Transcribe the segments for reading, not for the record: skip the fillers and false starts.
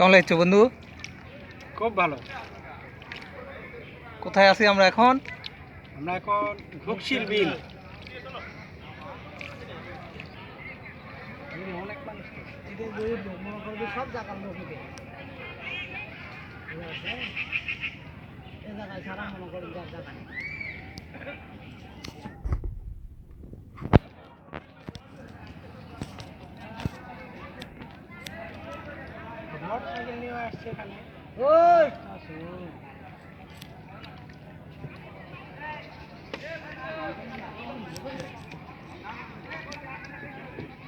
কেমন লাগছে বন্ধু? খুব ভালো। কোথায় আছি আমরা এখন? আমরা এখন ঘুকশিল বিল। অনেক মানুষ সব জায়গার লোক এ জায়গায় সারা মনে করেন জায়গা নেই। মোটরসাইকেল নিয়ে আসছে এখানে। ওই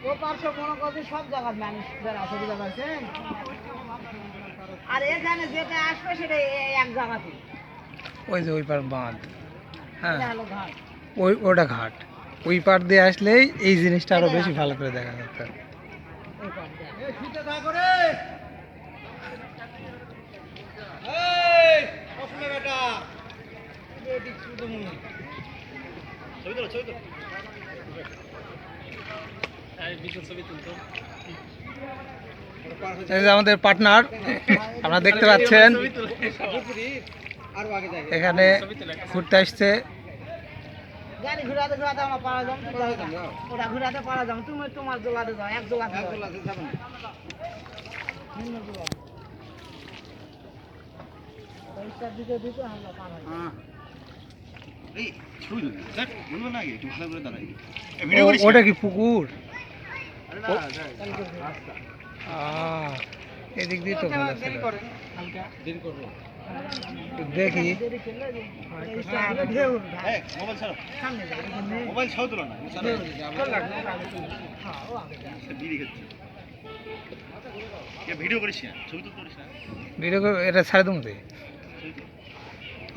ও পার্শ্ব মনে করছে সব জায়গার মানুষ যারা আছে বুঝতে পারছেন। আর এখানে যেটা আসবে সেটা এক জায়গাতে। ওই যে ওই পার বাঁধ, হ্যাঁ ঘাট, ওটা ঘাট। ওই পার দিয়ে আসলেই এই জিনিসটা আরো বেশি ভালো করে দেখা যাচ্ছে। এই যে আমাদের পার্টনার, আপনারা দেখতে পাচ্ছেন এখানে ঘুরতে আসছে। গাড়ি ঘুরাতে ঘুরাতে আমরা পারা যাম, ওটা ঘুরাতে পারা যাম। তুমি তোমার জোলাতে যাও, এক জোলাতে যাবে না। পয়সা দিতে দিতে আমরা পার হই। এই ছুই দেখ বলবো না একটু ভালো করে দাঁড়াই। ভিডিও করিস? ওটা কি পুকুর? আরে না রাস্তা। এদিক দিয়ে তো ভালো দেরি করে হালকা দেরি করব। দেখি মোবাইল ছাড়ো, সামনে যাও, মোবাইল ছাড়ো তো না ছাড়ো হ্যাঁ ও আগে বিড়ি খাচ্ছে। কে ভিডিও করিস না, ছবি তুলতে করিস না? ভিডিও এটা ছাড়ে দেবো,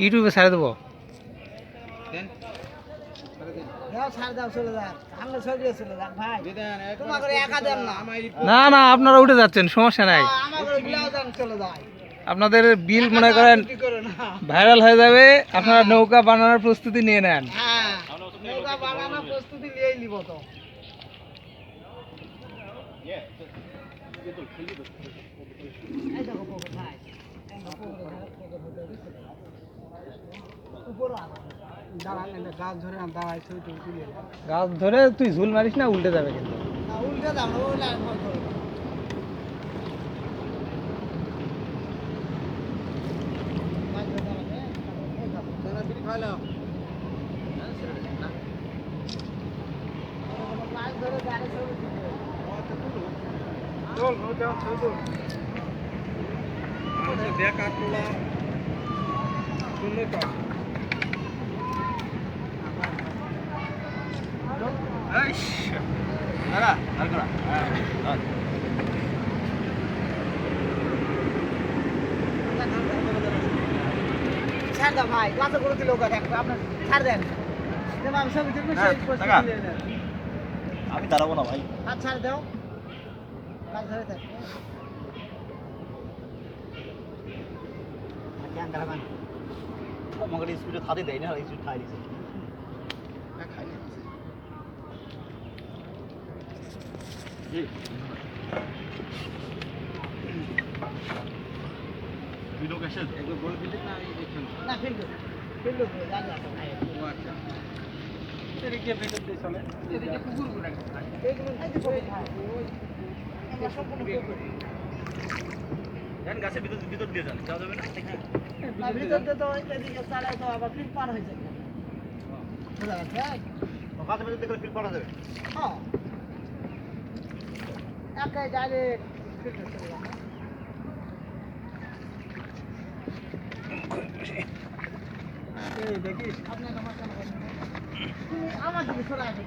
ইউটিউবে ছাড়ে দেবো। না না, আপনারা উঠে যাচ্ছেন, সমস্যা নাই। আপনাদের বিল মনে করেন ভাইরাল হয়ে যাবে, আপনারা নৌকা বানানোর প্রস্তুতি নিয়ে নেন। গাছ ধরে তুই ঝুল মারিস না, উল্টে যাবে কিন্তু। ছাড় দাও ভাই, ক্লাসে করে দিল আপনার ছাড় দেন। আমি সব আমি দাঁড়াবো না ভাই, হাত ছাড় দাও। কাজ ধরে থাক মগর স্পিডে থাতে দেয় না, স্পিড খাই দিছে। ভিডিও कैसे একবার বল দিতে না? না ফিল্ড ফিল্ড জানি না ভাই। ও আচ্ছা, এদিকে ভিডিও দিয়ে চলে, এদিকে কুকুর গুলো এইগুলো খাইতে পারে ভাই। ওই আমরা সম্পূর্ণ করি জান, গাছের ভিতর দিয়ে যান, যাওয়া যাবে না? না ভিতর দিয়ে তো এদিকে চালায় তো আবার ফিল্ড পার হয়ে যাবে। বুঝা গেছে? গাছের ভিতর দিয়ে ফিল্ড পার হয়ে যাবে। হ্যাঁ একাই ডাইরেক্ট ফিল্ড চলে যাবে। দেখিস আমার দিকে সরে আসো,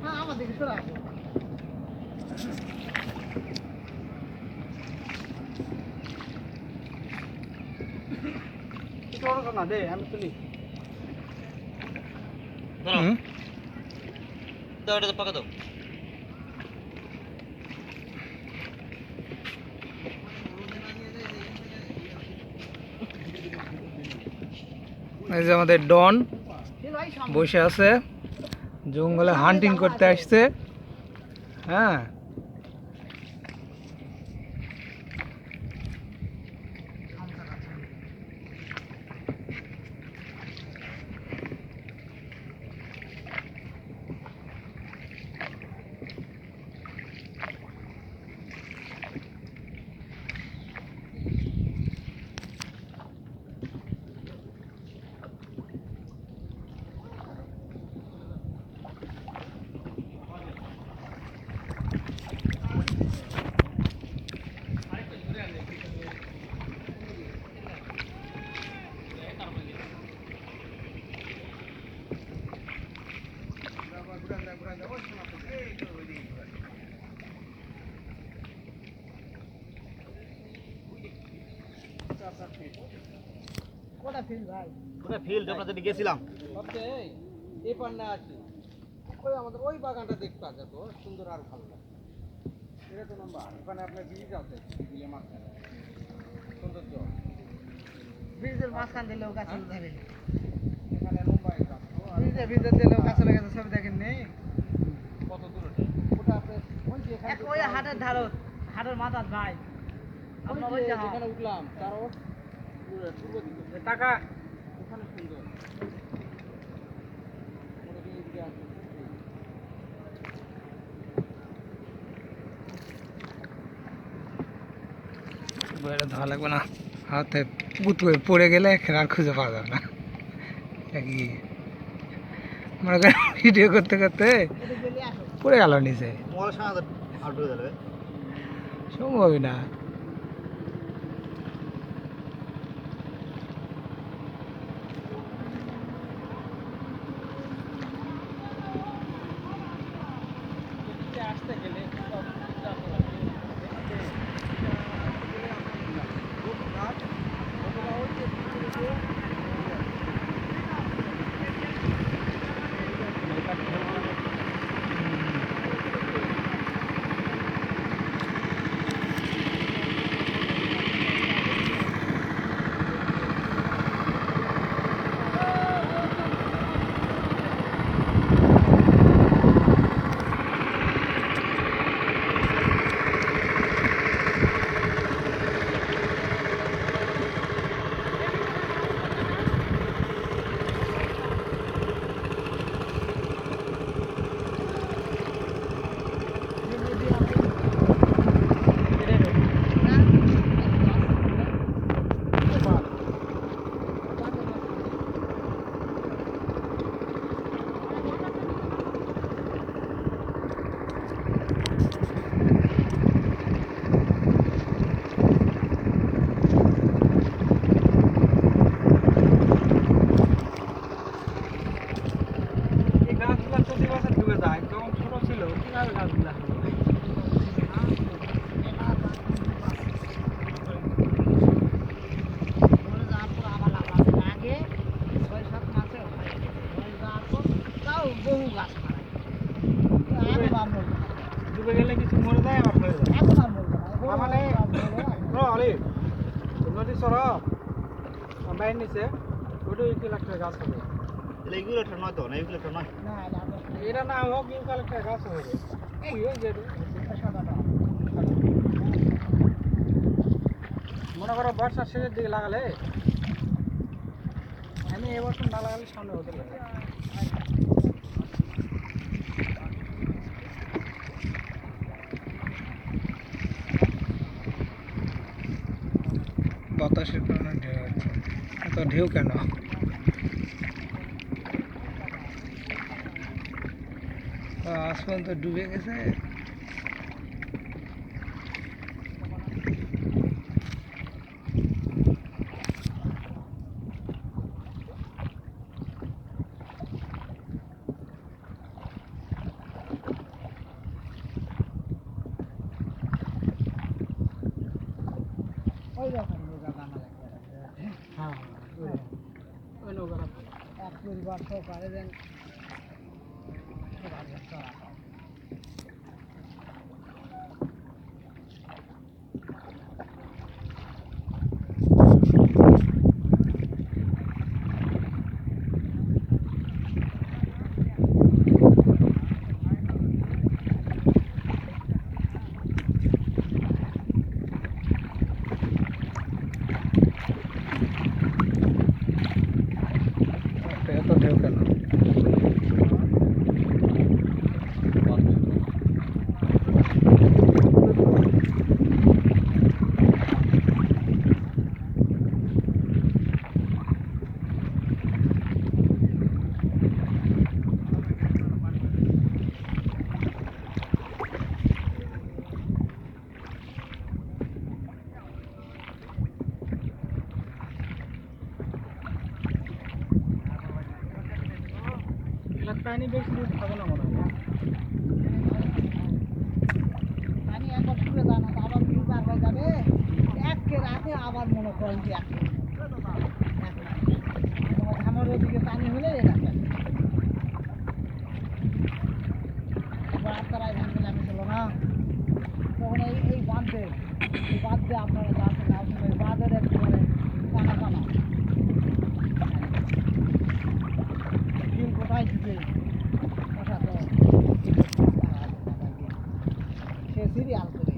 হ্যাঁ আমার দিকে সরে আসো। না দে আমি তুলি দাও, এটা তো পাকা দাও। এই যে আমাদের ডন বসে আছে, জঙ্গলে হান্টিং করতে আসছে। হ্যাঁ ওটা ফিল্ড আমরা যেটা গেছিলাম এই পান্ডা আছে ওই আমাদের ওই বাগানটা দেখতে আছে তো সুন্দর আর ভালো লাগে এটা তো নাম্বার ওখানে আপনার ব্রিজ আছে বিলে মাঝখানে সৌন্দর্য ব্রিজের মাঝখান দিলেও গাছের ধরে এখানে লম্বা ব্রিজের ভিতর দিলেও গাছের গাছে সব দেখেন নেই কত দূর ওটা আপনার ওই যে এখানে ওই হাটের ধারত হাটের মাথার ভাই আমরা ওই যেখানে উঠলাম তার পূর্ব দিকে টাকা ওখানে সুন্দর বইটা ধোয়া লাগবে না হাতে পুত করে পড়ে গেলে আর খুঁজে পাওয়া যাবে না কি মনে করেন ভিডিও করতে করতে পড়ে গেল নিচে সম্ভবই না আসতে গেলে ডুবে গেলে কিছু মরে যায় আবার হয়ে যায় মানে নদী সরব বাইরে নিচে ওটা ইউক্যালিপ্টাস গাছ হবে ইউক্যালিপ্টাস নয় তো না ইউক্যালিপ্টাস নয় এটা না হোক ইউক্যালিপ্টাস গাছ হবে এই যে মনে করো বর্ষার শেষের দিকে লাগালে আমি এবছর না লাগালে সামনে হতে লাগে বাতাসের কারণে ঢেউ হচ্ছে এত ঢেউ কেন আসমান তো ডুবে গেছে ওই রকম নৌকা বানা লাগবে হ্যাঁ ওই নৌকাটা এক পরিবার সহকারে দেন এত ঢেউ কেন পানি বেশি দূর থাকে না মনে হয় পানি একবার ছুঁড়ে যায় না আবার ভিড় পার হয়ে যাবে এক রাতে আবার মনে করেন যে মিলে এটা রাস্তায় ধান গেলে আমি ছিল না তখন এই বাঁধে আপনারা যাচ্ছেন আসলে বাঁধের একেবারে কানা কানা বিল কোথায় দিবে কথা তো সে সিরিয়াল করে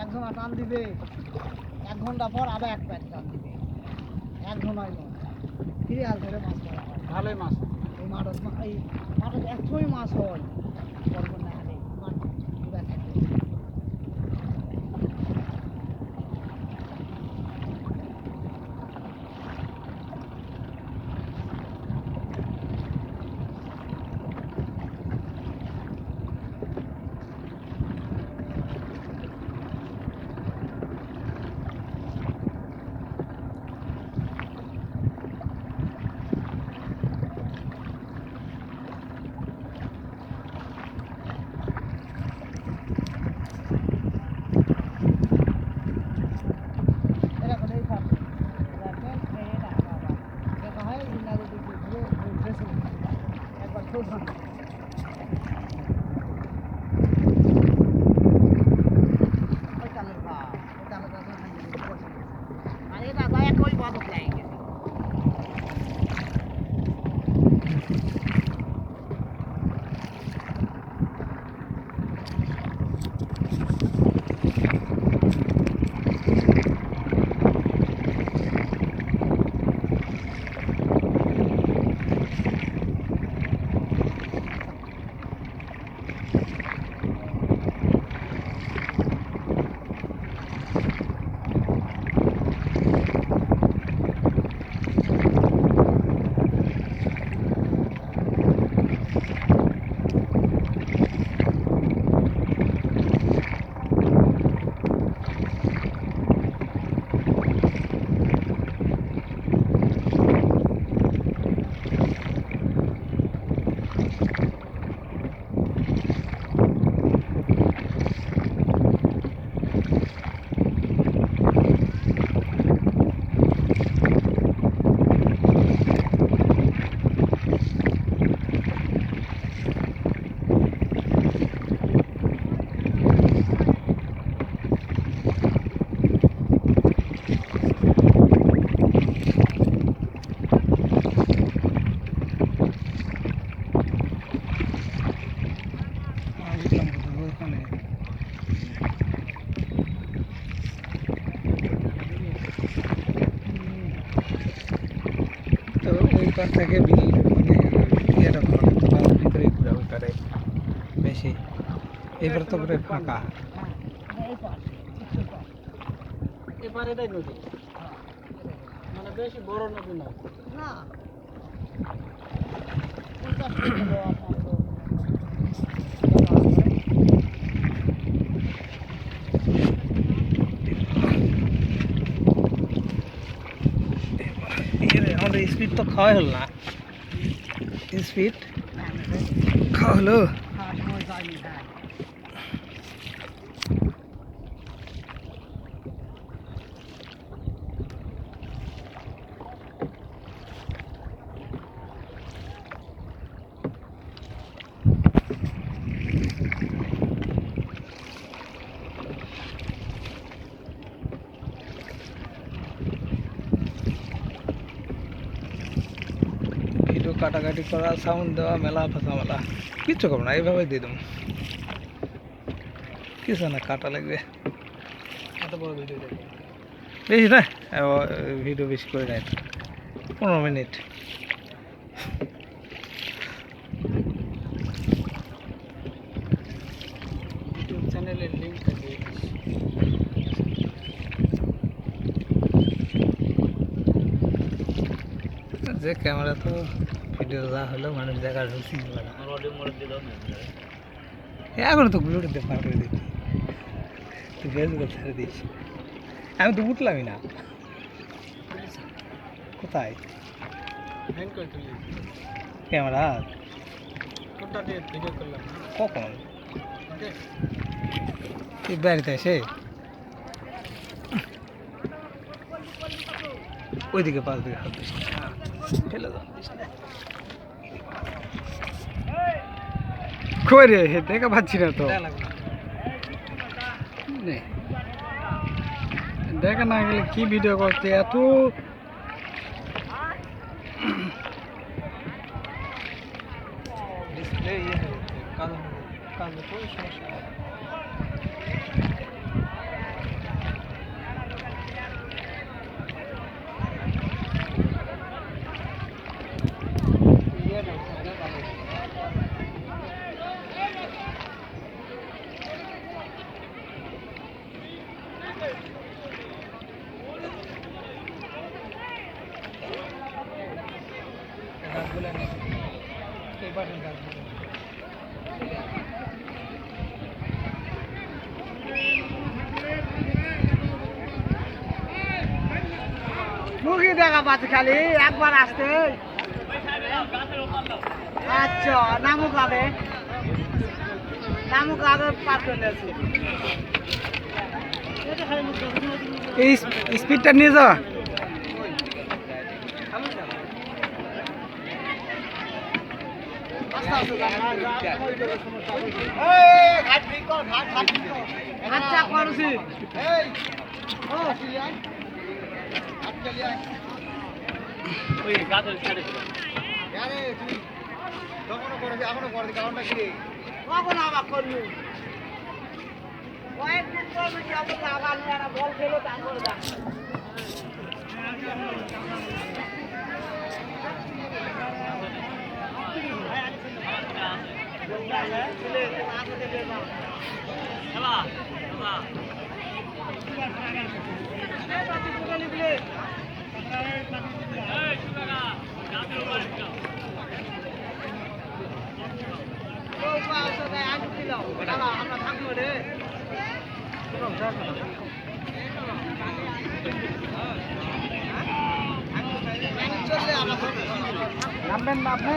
একজন টান দিবে 1 ঘন্টা পর আবার এক প্যাক টান দিবে 1 ঘন্টায় সিরিয়াল ধরে মাছ ধরা হয় ভালোই মাছ এই মাঠে একশোই মাছ হয় বরগুনা হাটে মাঠ পুরা থাকে তো ওই পাশ থেকে বিল মানে ইয়েটা ভালো ভিতরে ঘুরে ওইপারে বেশি এবারে তো পুরো ফাঁকা এপারে দেয় নদী মানে বেশি বড় নদী না না আমাদের স্পিড তো খাওয়াই হল না স্পিড খাওয়া হলো ভিডিও কাটাকাটি করা সাউন্ড দেওয়া মেলা ফাঁসা মেলা কিচ্ছু করবো না এইভাবে দিয়ে দেবো কিছু না কাটা লাগবে এত বড় ভিডিও দেখো বেশি না ভিডিও বেশি করে নেয় 15 মিনিট ইউটিউব চ্যানেলের লিঙ্কটা দিয়ে যে ক্যামেরা তো ভিডিও যা হলো মানুষ দেখা ঢুকছি এখন তো গুলোতে পার করে দিচ্ছি তুই ফেসবুকে ছেড়ে দিস আমি তো উঠলামই না কোথায় হ্যাং করে তুলি ক্যামেরা কোনটা দিয়ে ভিডিও করলাম কখন ওকে তুই বাড়িতে এসে ওইদিকে পাশ দিকে হাত দিস ফেলে দাও কই রে দেখা পাচ্ছি না তো নে দেখা না গেলে কি ভিডিও করতে এত ডিসপ্লে ইয়ে কালো কালো তো সমস্যা গাছগুলো নেই এই পাশের গাছগুলো মুখি দেখা পাচ্ছে খালি একবার আসতে আচ্ছা নামুক আগে পার করে আছে এই স্পিডটা নিয়ে যাওয়া আচ্ছা করছি কখন আবার করলু কয়েকদিন করবে কি আবার বল খেলো তারপরে আমরা থাকবো রে নামবেন না আপনি